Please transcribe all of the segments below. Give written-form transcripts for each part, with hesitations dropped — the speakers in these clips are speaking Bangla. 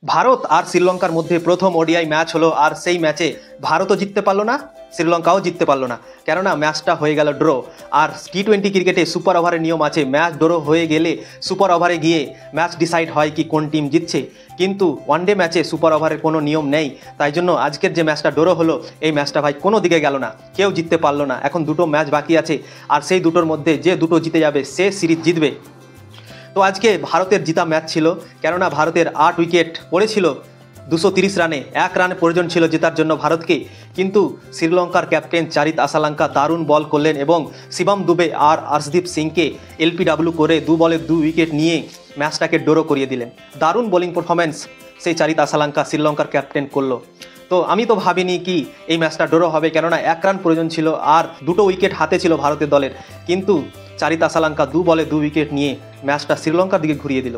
ভারত আর শ্রীলঙ্কার মধ্যে প্রথম ওডিআই ম্যাচ হলো, আর সেই ম্যাচে ভারতও জিততে পারলো না, শ্রীলঙ্কাও জিততে পারলো না, কেননা ম্যাচটা হয়ে গেল ড্র। আর টি-20 ক্রিকেটে সুপার ওভারের নিয়ম আছে, ম্যাচ ড্র হয়ে গেলে সুপার ওভারে গিয়ে ম্যাচ ডিসাইড হয় কি কোন টিম জিতছে। কিন্তু ওয়ানডে ম্যাচে সুপার ওভারের কোনো নিয়ম নেই, তাই জন্য আজকের যে ম্যাচটা ড্র হলো এই ম্যাচটা ভাই কোনো দিকে গেল না, কেউ জিততে পারলো না। এখন দুটো ম্যাচ বাকি আছে, আর সেই দুটোর মধ্যে যে দুটো জিতে যাবে সে সিরিজ জিতবে। তো আজকে ভারতের জিতা ম্যাচ ছিল, কেননা ভারতের 8 উইকেট পড়েছিল 230 রানে, 1 রান প্রয়োজন ছিল জেতার জন্য ভারতকে। কিন্তু শ্রীলঙ্কার ক্যাপ্টেন চারিত আসালাঙ্কা দারুণ বল করলেন এবং শিবম দুবে আর আর্শদীপ সিংকে এলপিডব্লিউ করে 2 বলে 2 উইকেট নিয়ে ম্যাচটাকে ড্র করিয়ে দিলেন। দারুণ বোলিং পারফরমেন্স সেই চারিত আসালাঙ্কা শ্রীলঙ্কার ক্যাপ্টেন করলো। তো আমি তো ভাবিনি কি এই ম্যাচটা ড্র হবে, কেননা 1 রান প্রয়োজন ছিল আর 2টো উইকেট হাতে ছিল ভারতের দলের। কিন্তু চারিত আসালাঙ্কা 2 বলে 2 উইকেট নিয়ে ম্যাচটা শ্রীলঙ্কার দিকে ঘুরিয়ে দিল।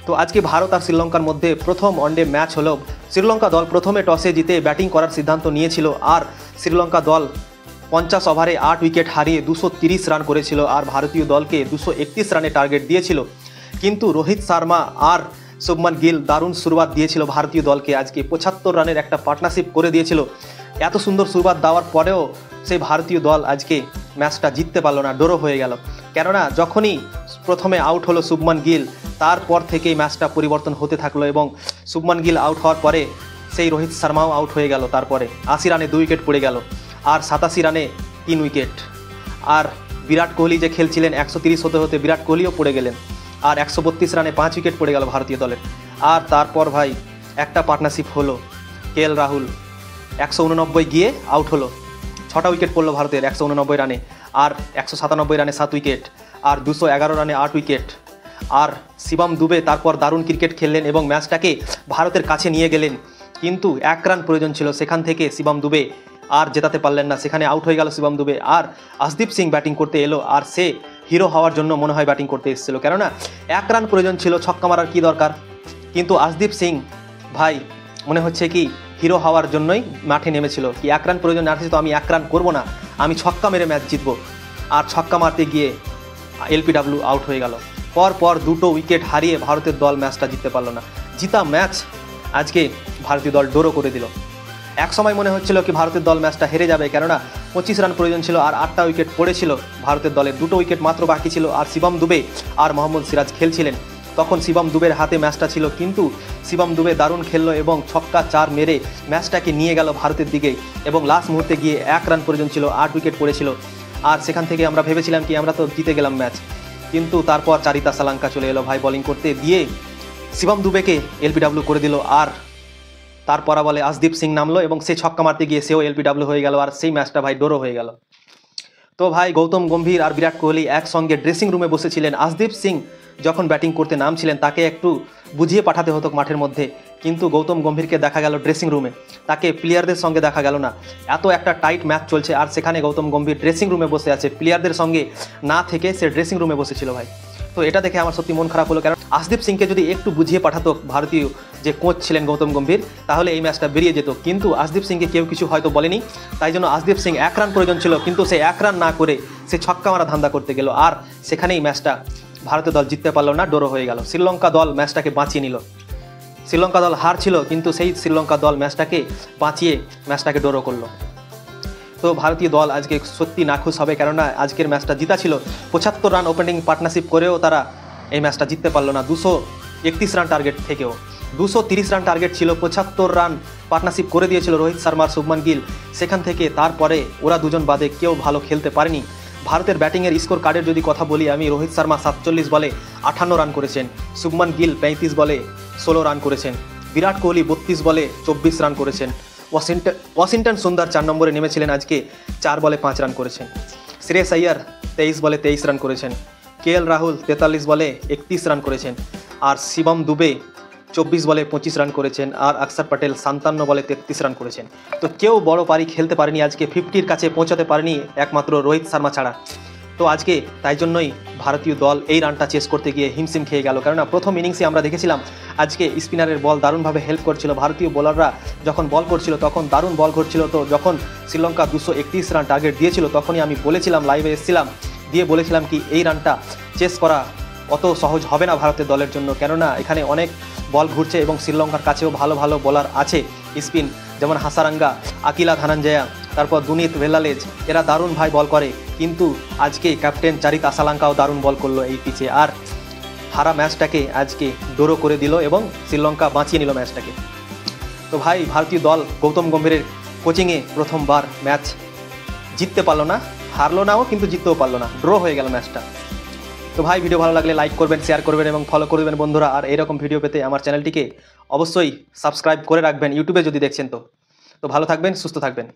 তো আজকে ভারত আর শ্রীলঙ্কার মধ্যে প্রথম ওয়ানডে ম্যাচ হলো। শ্রীলঙ্কা দল প্রথমে টসে জিতে ব্যাটিং করার সিদ্ধান্ত নিয়েছিল, আর শ্রীলঙ্কা দল 50 ওভারে 8 উইকেট হারিয়ে 230 রান করেছিল, আর ভারতীয় দলকে 231 রানে টার্গেট দিয়েছিল। কিন্তু রোহিত শর্মা আর শুভমান গিল দারুণ শুরুয়াত দিয়েছিল ভারতীয় দলকে, আজকে 75 রানের একটা পার্টনারশিপ করে দিয়েছিল। এত সুন্দর শুরুয়াত দেওয়ার পরেও সেই ভারতীয় দল আজকে ম্যাচটা জিততে পারলো না, ড্র হয়ে গেল। কেননা যখনই প্রথমে আউট হলো শুভমান গিল, তারপর থেকেই ম্যাচটা পরিবর্তন হতে থাকলো এবং শুভমান গিল আউট হওয়ার পরে সেই রোহিত শর্মাও আউট হয়ে গেল। তারপরে 80 রানে 2 উইকেট পড়ে গেল, আর 87 রানে 3 উইকেট। আর বিরাট কোহলি যে খেলছিলেন 130 হতে হতে বিরাট কোহলিও পড়ে গেলেন, আর 132 রানে 5 উইকেট পড়ে গেল ভারতীয় দলের। আর তারপর ভাই একটা পার্টনারশিপ হলো, কেএল রাহুল 189 গিয়ে আউট হলো, 6টা উইকেট পড়লো ভারতের 189 রানে, আর 197 রানে 7 উইকেট, আর 211 রানে 8 উইকেট। আর শিবম দুবে তারপর দারুণ ক্রিকেট খেললেন এবং ম্যাচটাকে ভারতের কাছে নিয়ে গেলেন। কিন্তু 1 রান প্রয়োজন ছিল, সেখান থেকে শিবম দুবে আর জেতাতে পারলেন না, সেখানে আউট হয়ে গেল শিবম দুবে। আর আর্শদীপ সিং ব্যাটিং করতে এলো, আর সে হিরো হওয়ার জন্য মনে হয় ব্যাটিং করতে এসেছিল, কেননা 1 রান প্রয়োজন ছিল, ছক্কা মারার কী দরকার। কিন্তু আর্শদীপ সিং ভাই মনে হচ্ছে কি হিরো হওয়ার জন্যই মাঠে নেমেছিল, কি 1 রান প্রয়োজন না তো আমি 1 রান করবো না, আমি ছক্কা মেরে ম্যাচ জিতবো। আর ছক্কা মারতে গিয়ে এলপিডব্লিউ আউট হয়ে গেল। পর 2টো উইকেট হারিয়ে ভারতের দল ম্যাচটা জিততে পারলো না। জিতা ম্যাচ আজকে ভারতীয় দল ড্র করে দিল। এক সময় মনে হচ্ছিল কি ভারতের দল ম্যাচটা হেরে যাবে, কেননা 25 রান প্রয়োজন ছিল আর 8টা উইকেট পড়েছিল ভারতের দলের, 2টো উইকেট মাত্র বাকি ছিল, আর শিবম দুবে আর মোহাম্মদ সিরাজ খেলছিলেন। তখন শিবম দুবের হাতে ম্যাচটা ছিল, কিন্তু শিবম দুবে দারুণ খেললো এবং ছক্কা 4 মেরে ম্যাচটাকে নিয়ে গেল ভারতের দিকে। এবং লাস্ট মুহূর্তে গিয়ে 1 রান প্রয়োজন ছিল, 8 উইকেট পড়েছিল, আর সেখান থেকে আমরা ভেবেছিলাম কি আমরা তো জিতে গেলাম ম্যাচ। কিন্তু তারপর চারিত আসালাঙ্কা চলে এলো ভাই বোলিং করতে, দিয়ে শিবম দুবেকে এলপিডব্লিউ করে দিল। আর তারপর বলে আর্শদীপ সিং নামলো এবং সে ছক্কা মারতে গিয়ে সেও এলপিডব্লিউ হয়ে গেল, আর সেই ম্যাচটা ভাই ড্র হয়ে গেল। তো ভাই গৌতম গম্ভীর আর বিরাট কোহলি একসঙ্গে ড্রেসিং রুমে বসেছিলেন। আর্শদীপ সিং যখন ব্যাটিং করতে নামছিলেন তাকে একটু বুঝিয়ে পাঠাতে হতো মাঠের মধ্যে, কিন্তু গৌতম গম্ভীরকে দেখা গেল ড্রেসিং রুমে, তাকে প্লেয়ারদের সঙ্গে দেখা গেল না। এত একটা টাইট ম্যাচ চলছে আর সেখানে গৌতম গম্ভীর ড্রেসিং রুমে বসে আছে, প্লেয়ারদের সঙ্গে না থেকে সে ড্রেসিং রুমে বসেছিল ভাই। তো এটা দেখে আমার সত্যি মন খারাপ হলো, কারণ আর্শদীপ সিংকে যদি একটু বুঝিয়ে পাঠাতো ভারতীয় যে কোচ ছিলেন গৌতম গম্ভীর, তাহলে এই ম্যাচটা বেরিয়ে যেত। কিন্তু আর্শদীপ সিংকে কেউ কিছু হয়তো বলেনি, তাই জন্য আর্শদীপ সিং 1 রান প্রয়োজন ছিল, কিন্তু সে 1 রান না করে সে ছক্কা মারা ধান্দা করতে গেল, আর সেখানেই ম্যাচটা ভারতীয় দল জিততে পারলো না, ড্র হয়ে গেল। শ্রীলঙ্কা দল ম্যাচটাকে বাঁচিয়ে নিল। শ্রীলঙ্কা দল হার ছিল, কিন্তু সেই শ্রীলঙ্কা দল ম্যাচটাকে বাঁচিয়ে ম্যাচটাকে ড্র করলো। তো ভারতীয় দল আজকে সত্যি নাখুশ হবে, কেননা আজকের ম্যাচটা জিতা ছিল। 75 রান ওপেনিং পার্টনারশিপ করেও তারা এই ম্যাচটা জিততে পারলো না। 231 রান টার্গেট থেকেও 230 রান টার্গেট ছিল, 75 রান পার্টনারশিপ করে দিয়েছিল রোহিত শর্মা আর শুভমান গিল। সেখান থেকে তারপরে ওরা দুজন বাদে কেউ ভালো খেলতে পারেনি। ভারতের ব্যাটিংয়ের স্কোর কার্ডের যদি কথা বলি আমি, রোহিত শর্মা 47 বলে 58 রান করেছেন, শুভমান গিল 35 বলে 16 রান করেছেন, বিরাট কোহলি 32 বলে 24 রান করেছেন, ওয়াশিংটন সুন্দর 4 নম্বরে নেমেছিলেন, আজকে 4 বলে 5 রান করেছেন, শ্রেয়স আইয়ার 23 বলে 23 রান করেছেন, কেএল রাহুল 43 বলে 31 রান করেছেন, আর শিবম দুবে 24 বলে 25 রান করেছেন, আর অক্ষর পটেল 57 বলে 33 রান করেছেন। তো কেউ বড় পারি খেলতে পারেনি আজকে, 50-র কাছে পৌঁছাতে পারেনি একমাত্র রোহিত শর্মা ছাড়া। তো আজকে তাই জন্যই ভারতীয় দল এই রানটা চেস করতে গিয়ে হিমশিম খেয়ে গেল, কেননা প্রথম ইনিংসে আমরা দেখেছিলাম আজকে স্পিনারের বল দারুণভাবে হেল্প করছিল, ভারতীয় বোলাররা যখন বল করছিল তখন দারুণ বল করছিল। তো যখন শ্রীলঙ্কা 231 রান টার্গেট দিয়েছিল তখনই আমি বলেছিলাম, লাইভে এসেছিলাম, দিয়ে বলেছিলাম কি এই রানটা চেস করা অত সহজ হবে না ভারতের দলের জন্য, কেননা এখানে অনেক বল ঘুরছে এবং শ্রীলঙ্কার কাছেও ভালো ভালো বোলার আছে স্পিন, যেমন হাসারাঙ্গা, আকিলা ধানাঞ্জয়া, তারপর দুনিত ভেল্লালেজ, এরা দারুণ ভাই বল করে। কিন্তু আজকে ক্যাপ্টেন চারিত আসালাঙ্কাও দারুণ বল করলো এই পিচে, আর হারা ম্যাচটাকে আজকে ড্র করে দিল এবং শ্রীলঙ্কা বাঁচিয়ে নিল ম্যাচটাকে। তো ভাই ভারতীয় দল গৌতম গম্ভীরের কোচিংয়ে প্রথমবার ম্যাচ জিততে পারলো না, হারলো নাও কিন্তু জিততেও পারলো না, ড্র হয়ে গেল ম্যাচটা। তো ভাই ভিডিও ভালো লাগলে লাইক করবেন, শেয়ার করবেন এবং ফলো করে দেবেন বন্ধুরা। আর এরকম ভিডিও পেতে আমার চ্যানেলটিকে অবশ্যই সাবস্ক্রাইব করে রাখবেন ইউটিউবে যদি দেখছেন। তো ভালো থাকবেন, সুস্থ থাকবেন।